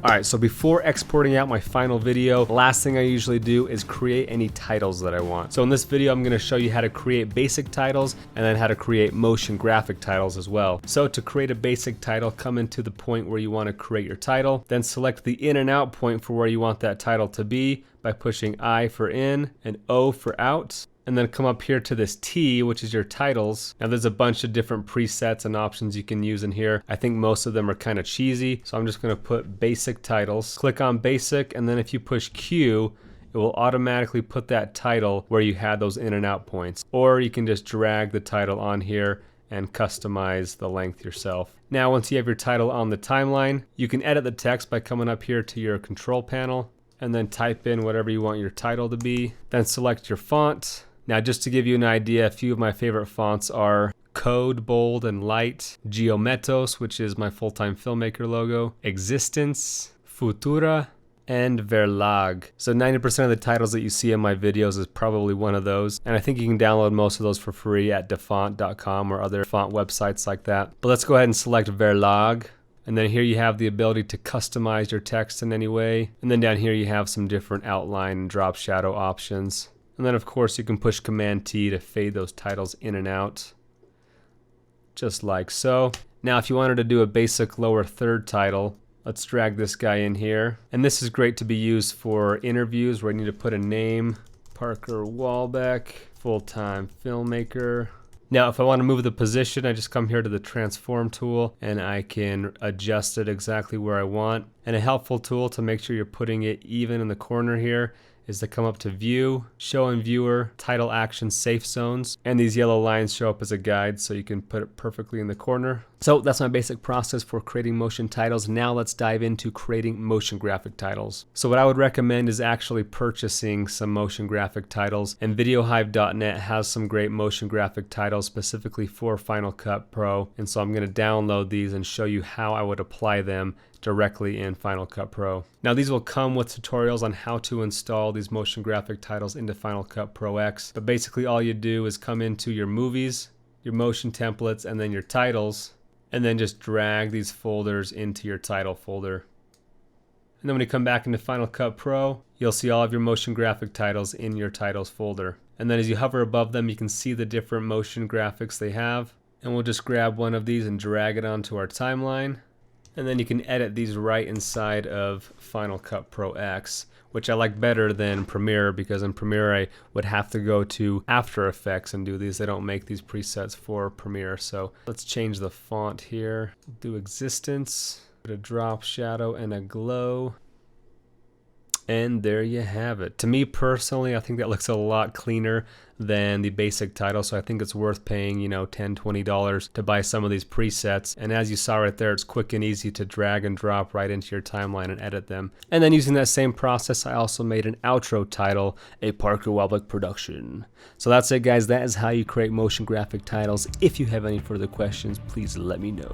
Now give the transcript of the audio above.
Alright, so before exporting out my final video, the last thing I usually do is create any titles that I want. So in this video, I'm going to show you how to create basic titles and then how to create motion graphic titles as well. So to create a basic title, come into the point where you want to create your title, then select the in and out point for where you want that title to be by pushing I for in and O for out. And then come up here to this T, which is your titles. Now there's a bunch of different presets and options you can use in here. I think most of them are kind of cheesy, so I'm just gonna put basic titles. Click on basic, and then if you push Q, it will automatically put that title where you had those in and out points. Or you can just drag the title on here and customize the length yourself. Now once you have your title on the timeline, you can edit the text by coming up here to your control panel and then type in whatever you want your title to be. Then select your font. Now just to give you an idea, a few of my favorite fonts are Code, Bold and Light, Geometos, which is my full-time filmmaker logo, Existence, Futura, and Verlag. So 90% of the titles that you see in my videos is probably one of those. And I think you can download most of those for free at dafont.com or other font websites like that. But let's go ahead and select Verlag. And then here you have the ability to customize your text in any way. And then down here you have some different outline and drop shadow options. And then of course you can push Command T to fade those titles in and out, just like so. Now if you wanted to do a basic lower third title, let's drag this guy in here. And this is great to be used for interviews where you need to put a name, Parker Walbeck, full-time filmmaker. Now if I want to move the position, I just come here to the transform tool and I can adjust it exactly where I want. And a helpful tool to make sure you're putting it even in the corner here is to come up to View, Show in Viewer, Title Action Safe Zones, and these yellow lines show up as a guide so you can put it perfectly in the corner. So that's my basic process for creating motion titles. Now let's dive into creating motion graphic titles. So what I would recommend is actually purchasing some motion graphic titles, and VideoHive.net has some great motion graphic titles specifically for Final Cut Pro, and so I'm going to download these and show you how I would apply them directly in Final Cut Pro. Now these will come with tutorials on how to install these motion graphic titles into Final Cut Pro X, but basically all you do is come into your movies, your motion templates, and then your titles, and then just drag these folders into your title folder. And then when you come back into Final Cut Pro, you'll see all of your motion graphic titles in your titles folder. And then as you hover above them, you can see the different motion graphics they have. And we'll just grab one of these and drag it onto our timeline. And then you can edit these right inside of Final Cut Pro X, which I like better than Premiere, because in Premiere I would have to go to After Effects and do these. They don't make these presets for Premiere. So let's change the font here. Do Existence, put a drop shadow and a glow. And there you have it. To me personally, I think that looks a lot cleaner than the basic title, so I think it's worth paying, $10, $20 to buy some of these presets. And as you saw right there, it's quick and easy to drag and drop right into your timeline and edit them. And then using that same process, I also made an outro title, A Parker Walbeck Production. So that's it, guys. That is how you create motion graphic titles. If you have any further questions, please let me know.